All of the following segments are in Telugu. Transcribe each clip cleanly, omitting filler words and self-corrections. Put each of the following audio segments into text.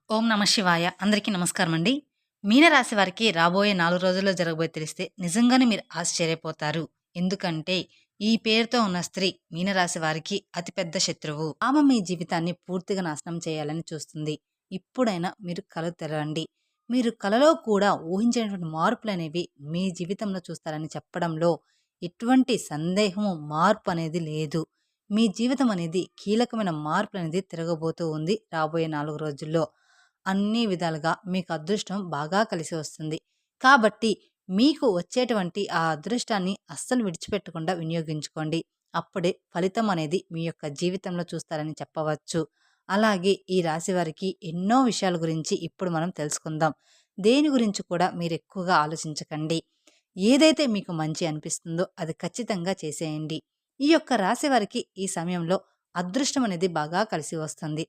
ఓం నమ శివాయ. అందరికీ నమస్కారం అండి. మీనరాశి వారికి రాబోయే 4 రోజుల్లో జరగబోయేది తెలిస్తే నిజంగానే మీరు ఆశ్చర్యపోతారు. ఎందుకంటే ఈ పేరుతో ఉన్న స్త్రీ మీనరాశి వారికి అతిపెద్ద శత్రువు. ఆమె మీ జీవితాన్ని పూర్తిగా నాశనం చేయాలని చూస్తుంది. ఇప్పుడైనా మీరు కళ్ళు తెరవండి. మీరు కలలో కూడా ఊహించినటువంటి మార్పులనేవి మీ జీవితంలో చూస్తారని చెప్పడంలో ఎటువంటి సందేహము, మార్పు అనేది లేదు. మీ జీవితం అనేది కీలకమైన మార్పులనేది తిరగబోతూ ఉంది రాబోయే 4 రోజుల్లో. అన్ని విధాలుగా మీకు అదృష్టం బాగా కలిసి వస్తుంది. కాబట్టి మీకు వచ్చేటువంటి ఆ అదృష్టాన్ని అస్సలు విడిచిపెట్టకుండా వినియోగించుకోండి. అప్పుడే ఫలితం అనేది మీ యొక్క జీవితంలో చూస్తారని చెప్పవచ్చు. అలాగే ఈ రాశి వారికి ఎన్నో విషయాల గురించి ఇప్పుడు మనం తెలుసుకుందాం. దేని గురించి కూడా మీరెక్కువగా ఆలోచించకండి. ఏదైతే మీకు మంచి అనిపిస్తుందో అది ఖచ్చితంగా చేసేయండి. ఈ యొక్క రాశి వారికి ఈ సమయంలో అదృష్టం అనేది బాగా కలిసి వస్తుంది.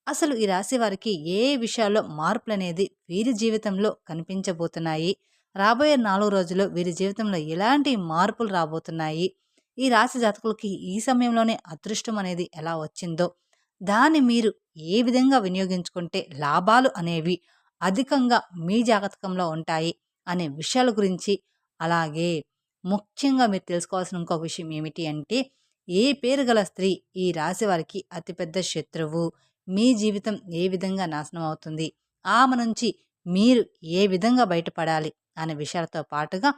అసలు ఈ రాశి వారికి ఏ విషయాల్లో మార్పులనేది వీరి జీవితంలో కనిపించబోతున్నాయి? రాబోయే 4 రోజుల్లో వీరి జీవితంలో ఎలాంటి మార్పులు రాబోతున్నాయి? ఈ రాశి జాతకులకి ఈ సమయంలోనే అదృష్టం అనేది ఎలా వచ్చిందో, దాన్ని మీరు ఏ విధంగా వినియోగించుకుంటే లాభాలు అనేవి అధికంగా మీ జాతకంలో ఉంటాయి అనే విషయాల గురించి, అలాగే ముఖ్యంగా మీరు తెలుసుకోవాల్సిన ఇంకొక విషయం ఏమిటి అంటే, ఏ పేరు గల స్త్రీ ఈ రాశి వారికి అతిపెద్ద శత్రువు? మీ జీవితం ఏ విధంగా నాశనం అవుతుంది? ఆమె నుంచి మీరు ఏ విధంగా బయటపడాలి అనే విషయాలతో పాటుగా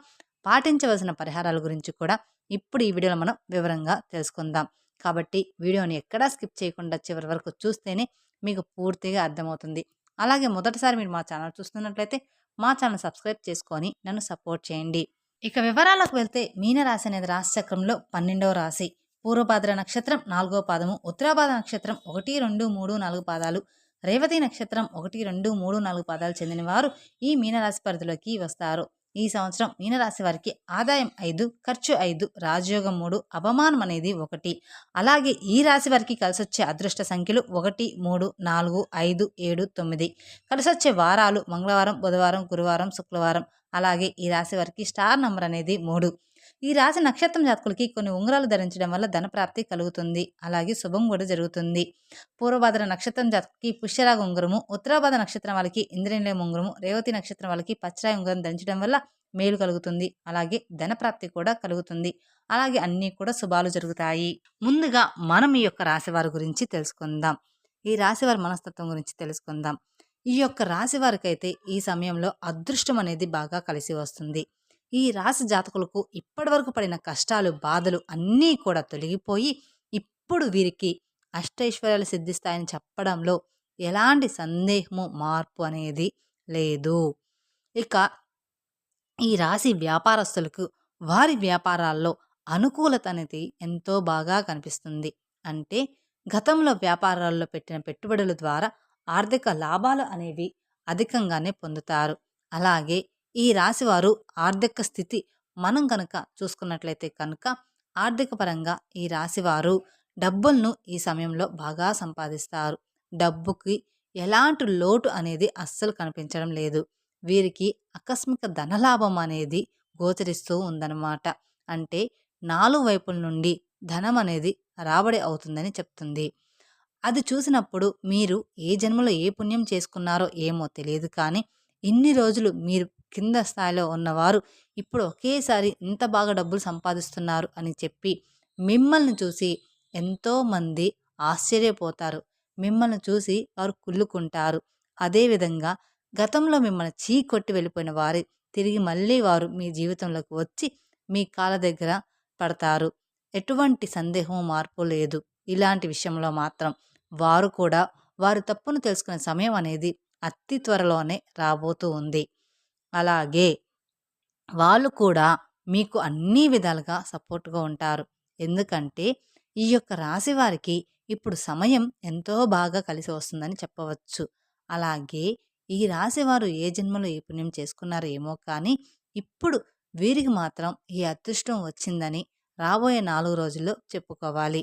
పాటించవలసిన పరిహారాల గురించి కూడా ఇప్పుడు ఈ వీడియోలో మనం వివరంగా తెలుసుకుందాం. కాబట్టి వీడియోని ఎక్కడా స్కిప్ చేయకుండా చివరి వరకు చూస్తేనే మీకు పూర్తిగా అర్థమవుతుంది. అలాగే మొదటిసారి మీరు మా ఛానల్ చూస్తున్నట్లయితే మా ఛానల్ సబ్స్క్రైబ్ చేసుకొని నన్ను సపోర్ట్ చేయండి. ఇక వివరాలకు వెళ్తే మీనరాశి అనేది రాశి చక్రంలో 12వ రాశి. పూర్వభాద్ర నక్షత్రం 4వ పాదము, ఉత్తరాభాద్ర నక్షత్రం 1, 2, 3, 4 పాదాలు, రేవతి నక్షత్రం 1, 2, 3, 4 పాదాలు చెందిన వారు ఈ మీనరాశి పరిధిలోకి వస్తారు. ఈ సంవత్సరం మీనరాశి వారికి ఆదాయం 5, ఖర్చు 5, రాజయోగం 3, అవమానం అనేది 1. అలాగే ఈ రాశి వారికి కలిసొచ్చే అదృష్ట సంఖ్యలు 1, 3, 4, 5, 7, 9. కలిసొచ్చే వారాలు మంగళవారం, బుధవారం, గురువారం, శుక్రవారం. అలాగే ఈ రాశి వారికి స్టార్ నంబర్ అనేది 3. ఈ రాశి నక్షత్రం జాతకులకి కొన్ని ఉంగరాలు ధరించడం వల్ల ధనప్రాప్తి కలుగుతుంది. అలాగే శుభం కూడా జరుగుతుంది. పూర్వభాద్ర నక్షత్రం జాతకులకి పుష్యరాగ ఉంగరము, ఉత్తరాభాద్ర నక్షత్రం వాళ్ళకి ఇంద్రనీలయం ఉంగరము, రేవతి నక్షత్రం వాళ్ళకి పచ్చరాయి ఉంగరం ధరించడం వల్ల మేలు కలుగుతుంది. అలాగే ధనప్రాప్తి కూడా కలుగుతుంది. అలాగే అన్నీ కూడా శుభాలు జరుగుతాయి. ముందుగా మనం ఈ యొక్క రాశి వారి గురించి తెలుసుకుందాం. ఈ రాశి వారి మనస్తత్వం గురించి తెలుసుకుందాం. ఈ యొక్క రాశి వారికైతే ఈ సమయంలో అదృష్టం అనేది బాగా కలిసి వస్తుంది. ఈ రాశి జాతకులకు ఇప్పటివరకు పడిన కష్టాలు, బాధలు అన్నీ కూడా తొలగిపోయి ఇప్పుడు వీరికి అష్టైశ్వర్యాలు సిద్ధిస్తాయని చెప్పడంలో ఎలాంటి సందేహము, మార్పు అనేది లేదు. ఇక ఈ రాశి వ్యాపారస్తులకు వారి వ్యాపారాల్లో అనుకూలత అనేది ఎంతో బాగా కనిపిస్తుంది. అంటే గతంలో వ్యాపారాల్లో పెట్టిన పెట్టుబడుల ద్వారా ఆర్థిక లాభాలు అనేవి అధికంగానే పొందుతారు. అలాగే ఈ రాశివారు ఆర్థిక స్థితి మనం కనుక చూసుకున్నట్లయితే కనుక ఆర్థిక పరంగా ఈ రాశివారు డబ్బులను ఈ సమయంలో బాగా సంపాదిస్తారు. డబ్బుకి ఎలాంటి లోటు అనేది అస్సలు కనిపించడం లేదు. వీరికి ఆకస్మిక ధనలాభం అనేది గోచరిస్తూ ఉందన్నమాట. అంటే 4 వైపుల నుండి ధనం అనేది రాబడి అవుతుందని చెప్తుంది. అది చూసినప్పుడు మీరు ఏ జన్మలో ఏ పుణ్యం చేసుకున్నారో ఏమో తెలియదు కానీ, ఇన్ని రోజులు మీరు కింద స్థాయిలో ఉన్నవారు ఇప్పుడు ఒకేసారి ఇంత బాగా డబ్బులు సంపాదిస్తున్నారు అని చెప్పి మిమ్మల్ని చూసి ఎంతోమంది ఆశ్చర్యపోతారు. మిమ్మల్ని చూసి వారు కుళ్ళుకుంటారు. అదేవిధంగా గతంలో మిమ్మల్ని చీకొట్టి వెళ్ళిపోయిన వారు తిరిగి మళ్ళీ వారు మీ జీవితంలోకి వచ్చి మీ కాళ్ళ దగ్గర పడతారు. ఎటువంటి సందేహం, మార్పు లేదు. ఇలాంటి విషయంలో మాత్రం వారు కూడా వారి తప్పును తెలుసుకునే సమయం అనేది అతి త్వరలోనే రాబోతూ ఉంది. అలాగే వాళ్ళు కూడా మీకు అన్ని విధాలుగా సపోర్ట్‌గా ఉంటారు. ఎందుకంటే ఈ యొక్క రాశి వారికి ఇప్పుడు సమయం ఎంతో బాగా కలిసి వస్తుందని చెప్పవచ్చు. అలాగే ఈ రాశివారు ఏ జన్మలో ఏ పుణ్యం చేసుకున్నారో ఏమో కానీ ఇప్పుడు వీరికి మాత్రం ఈ అదృష్టం వచ్చిందని రాబోయే 4 రోజుల్లో చెప్పుకోవాలి.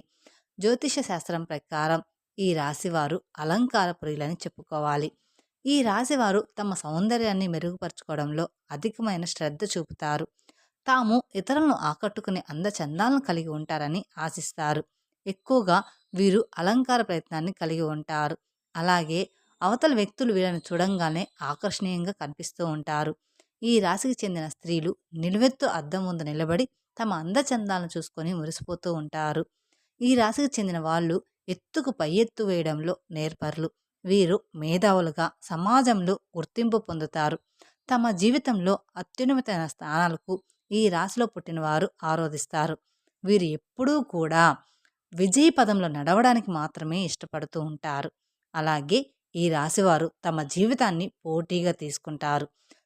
జ్యోతిష శాస్త్రం ప్రకారం ఈ రాశివారు అలంకార ప్రియులని చెప్పుకోవాలి. ఈ రాశివారు తమ సౌందర్యాన్ని మెరుగుపరుచుకోవడంలో అధికమైన శ్రద్ధ చూపుతారు. తాము ఇతరులను ఆకట్టుకునే అందచందాలను కలిగి ఉంటారని ఆశిస్తారు. ఎక్కువగా వీరు అలంకార ప్రయత్నాన్ని కలిగి ఉంటారు. అలాగే అవతల వ్యక్తులు వీళ్ళని చూడంగానే ఆకర్షణీయంగా కనిపిస్తూ ఉంటారు. ఈ రాశికి చెందిన స్త్రీలు నిలువెత్తు అద్దం ముందు నిలబడి తమ అందచందాలను చూసుకొని మురిసిపోతూ ఉంటారు. ఈ రాశికి చెందిన వాళ్ళు ఎత్తుకు పై ఎత్తు వేయడంలో నేర్పరులు. వీరు మేధావులుగా సమాజంలో గుర్తింపు పొందుతారు. తమ జీవితంలో అత్యున్నతమైన స్థానాలకు ఈ రాశిలో పుట్టిన వారు ఆరోధిస్తారు. వీరు ఎప్పుడూ కూడా విజయ పదంలో నడవడానికి మాత్రమే ఇష్టపడుతూ ఉంటారు. అలాగే ఈ రాశివారు తమ జీవితాన్ని పోటీగా తీసుకుంటారు.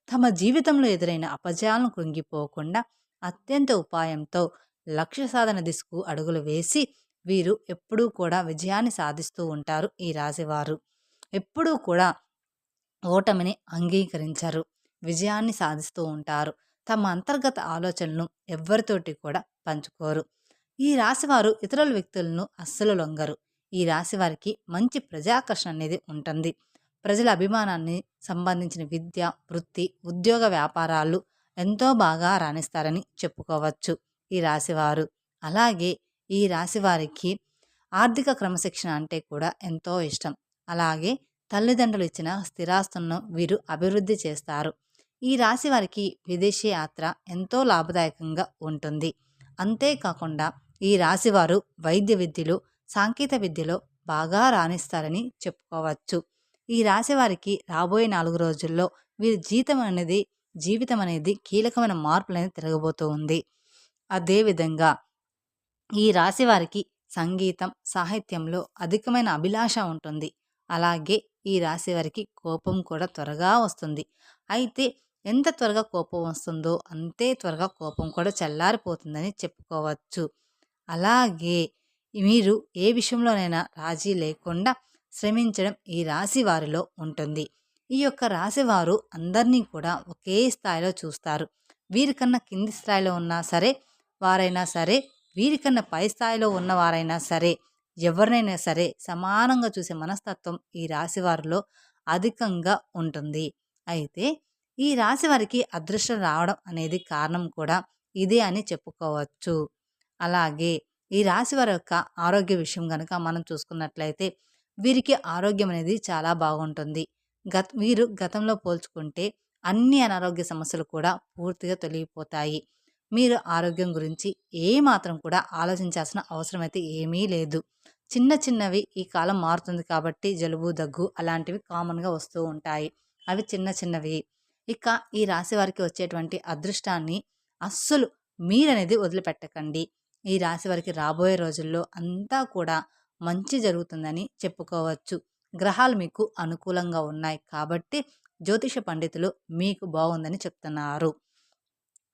తమ జీవితంలో ఎదురైన అపజయాలను కృంగిపోకుండా అత్యంత ఉపాయంతో లక్ష్య సాధన దిశకు అడుగులు వేసి వీరు ఎప్పుడూ కూడా విజయాన్ని సాధిస్తూ ఉంటారు. ఈ రాశివారు ఎప్పుడూ కూడా ఓటమిని అంగీకరించరు. విజయాన్ని సాధిస్తూ ఉంటారు. తమ అంతర్గత ఆలోచనలను ఎవ్వరితోటి కూడా పంచుకోరు. ఈ రాశివారు ఇతరుల వ్యక్తులను అస్సలు లొంగరు. ఈ రాశివారికి మంచి ప్రజాకర్షణ అనేది ఉంటుంది. ప్రజల అభిమానాన్ని సంబంధించిన విద్య, వృత్తి, ఉద్యోగ వ్యాపారాలు ఎంతో బాగా రాణిస్తారని చెప్పుకోవచ్చు ఈ రాశివారు. అలాగే ఈ రాశివారికి ఆర్థిక క్రమశిక్షణ అంటే కూడా ఎంతో ఇష్టం. అలాగే తల్లిదండ్రులు ఇచ్చిన స్థిరాస్తులను వీరు అభివృద్ధి చేస్తారు. ఈ రాశి వారికి విదేశీ యాత్ర ఎంతో లాభదాయకంగా ఉంటుంది. అంతేకాకుండా ఈ రాశివారు వైద్య విద్యలో, సాంకేతిక విద్యలో బాగా రాణిస్తారని చెప్పుకోవచ్చు. ఈ రాశి వారికి రాబోయే 4 రోజుల్లో వీరి జీవితం అనేది కీలకమైన మార్పులనేది తిరగబోతూ ఉంది. అదేవిధంగా ఈ రాశి వారికి సంగీతం, సాహిత్యంలో అధికమైన అభిలాష ఉంటుంది. అలాగే ఈ రాశి వారికి కోపం కూడా త్వరగా వస్తుంది. అయితే ఎంత త్వరగా కోపం వస్తుందో అంతే త్వరగా కోపం కూడా చల్లారిపోతుందని చెప్పుకోవచ్చు. అలాగే మీరు ఏ విషయంలోనైనా రాజీ లేకుండా శ్రమించడం ఈ రాశి వారిలో ఉంటుంది. ఈ యొక్క రాశి వారు అందరినీ కూడా ఒకే స్థాయిలో చూస్తారు. వీరికన్నా కింది స్థాయిలో ఉన్నా సరే వారైనా సరే, వీరికన్నా పై స్థాయిలో ఉన్నవారైనా సరే, ఎవరినైనా సరే సమానంగా చూసే మనస్తత్వం ఈ రాశి వారిలో అధికంగా ఉంటుంది. అయితే ఈ రాశి వారికి అదృష్టం రావడం అనేది కారణం కూడా ఇదే అని చెప్పుకోవచ్చు. అలాగే ఈ రాశి వారి యొక్క ఆరోగ్య విషయం గనుక మనం చూసుకున్నట్లయితే వీరికి ఆరోగ్యం అనేది చాలా బాగుంటుంది. వీరు గతంలో పోల్చుకుంటే అన్ని అనారోగ్య సమస్యలు కూడా పూర్తిగా తొలగిపోతాయి. మీరు ఆరోగ్యం గురించి ఏమాత్రం కూడా ఆలోచించాల్సిన అవసరం అయితే ఏమీ లేదు. చిన్న చిన్నవి ఈ కాలం మారుతుంది కాబట్టి జలుబు, దగ్గు అలాంటివి కామన్‌గా వస్తూ ఉంటాయి. అవి చిన్న చిన్నవి. ఇక ఈ రాశి వారికి వచ్చేటువంటి అదృష్టాన్ని అస్సలు మీరనేది వదిలిపెట్టకండి. ఈ రాశి వారికి రాబోయే రోజుల్లో అంతా కూడా మంచి జరుగుతుందని చెప్పుకోవచ్చు. గ్రహాలు మీకు అనుకూలంగా ఉన్నాయి కాబట్టి జ్యోతిష పండితులు మీకు బాగుందని చెప్తున్నారు.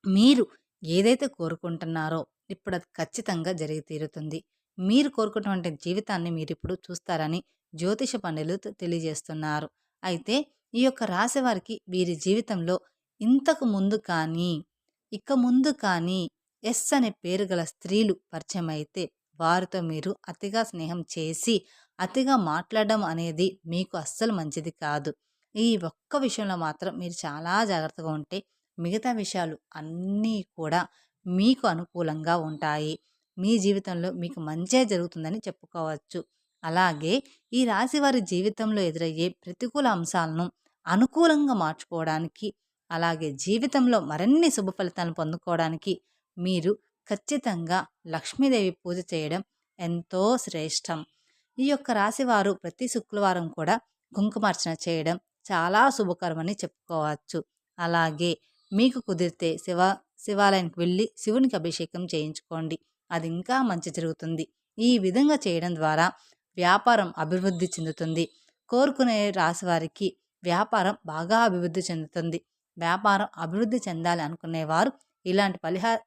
మీరు ఏదైతే కోరుకుంటున్నారో ఇప్పుడది ఖచ్చితంగా జరిగి తీరుతుంది. మీరు కోరుకున్నటువంటి జీవితాన్ని మీరిప్పుడు చూస్తారని జ్యోతిష పండితులు తెలియజేస్తున్నారు. అయితే ఈ యొక్క రాశి వారికి వీరి జీవితంలో ఇంతకు ముందు కానీ, ఇక ముందు కానీ ఎస్ అనే పేరు గల స్త్రీలు పరిచయమైతే వారితో మీరు అతిగా స్నేహం చేసి, అతిగా మాట్లాడడం అనేది మీకు అస్సలు మంచిది కాదు. ఈ ఒక్క విషయంలో మాత్రం మీరు చాలా జాగ్రత్తగా ఉంటే మిగతా విషయాలు అన్నీ కూడా మీకు అనుకూలంగా ఉంటాయి. మీ జీవితంలో మీకు మంచే జరుగుతుందని చెప్పుకోవచ్చు. అలాగే ఈ రాశి వారి జీవితంలో ఎదురయ్యే ప్రతికూల అంశాలను అనుకూలంగా మార్చుకోవడానికి, అలాగే జీవితంలో మరిన్ని శుభ ఫలితాలను పొందుకోవడానికి మీరు ఖచ్చితంగా లక్ష్మీదేవి పూజ చేయడం ఎంతో శ్రేష్టం. ఈ యొక్క రాశివారు ప్రతి శుక్రవారం కూడా కుంకుమార్చన చేయడం చాలా శుభకరమని చెప్పుకోవచ్చు. అలాగే మీకు కుదిరితే శివాలయానికి వెళ్ళి శివునికి అభిషేకం చేయించుకోండి. అది ఇంకా మంచి జరుగుతుంది. ఈ విధంగా చేయడం ద్వారా వ్యాపారం అభివృద్ధి చెందుతుంది. కోరుకునే రాశివారికి వ్యాపారం బాగా అభివృద్ధి చెందుతుంది. వ్యాపారం అభివృద్ధి చెందాలి అనుకునేవారు ఇలాంటి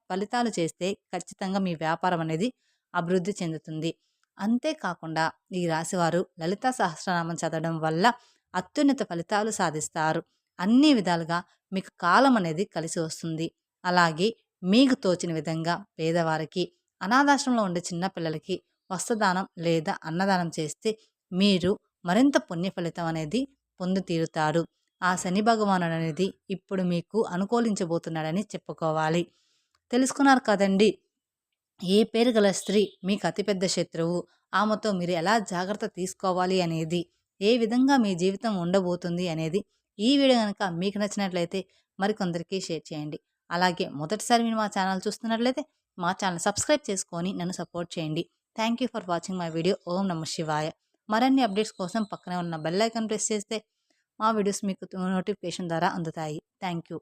ఫలితాలు చేస్తే ఖచ్చితంగా మీ వ్యాపారం అనేది అభివృద్ధి చెందుతుంది. అంతేకాకుండా ఈ రాశివారు లలితా సహస్రనామం చదవడం వల్ల అత్యున్నత ఫలితాలు సాధిస్తారు. అన్ని విధాలుగా మీకు కాలం అనేది కలిసి వస్తుంది. అలాగే మీకు తోచిన విధంగా పేదవారికి, అనాథాశ్రమంలో ఉండే చిన్నపిల్లలకి వస్త్రదానం లేదా అన్నదానం చేస్తే మీరు మరింత పుణ్య ఫలితం అనేది పొంది తీరుతారు. ఆ శని భగవానుడు అనేది ఇప్పుడు మీకు అనుకూలించబోతున్నాడని చెప్పుకోవాలి. తెలుసుకున్నారు కదండి, ఏ పేరు గల స్త్రీ మీకు అతిపెద్ద శత్రువు, ఆమెతో మీరు ఎలా జాగ్రత్త తీసుకోవాలి అనేది. ఏ విధంగా మీ జీవితం ఉండబోతుంది అనేది ఈ వీడియో కనుక మీకు నచ్చినట్లయితే మరికొందరికి షేర్ చేయండి. అలాగే మొదటిసారి మీరు మా ఛానల్ చూస్తున్నట్లయితే మా ఛానల్ సబ్స్క్రైబ్ చేసుకొని నన్ను సపోర్ట్ చేయండి. Thank you for watching my video. ఓం నమ శివాయ. మరిన్ని అప్డేట్స్ కోసం పక్కనే ఉన్న బెల్ ఐకాన్ ప్రెస్ చేస్తే మా వీడియోస్ మీకు నోటిఫికేషన్ ద్వారా అందుతాయి. Thank you.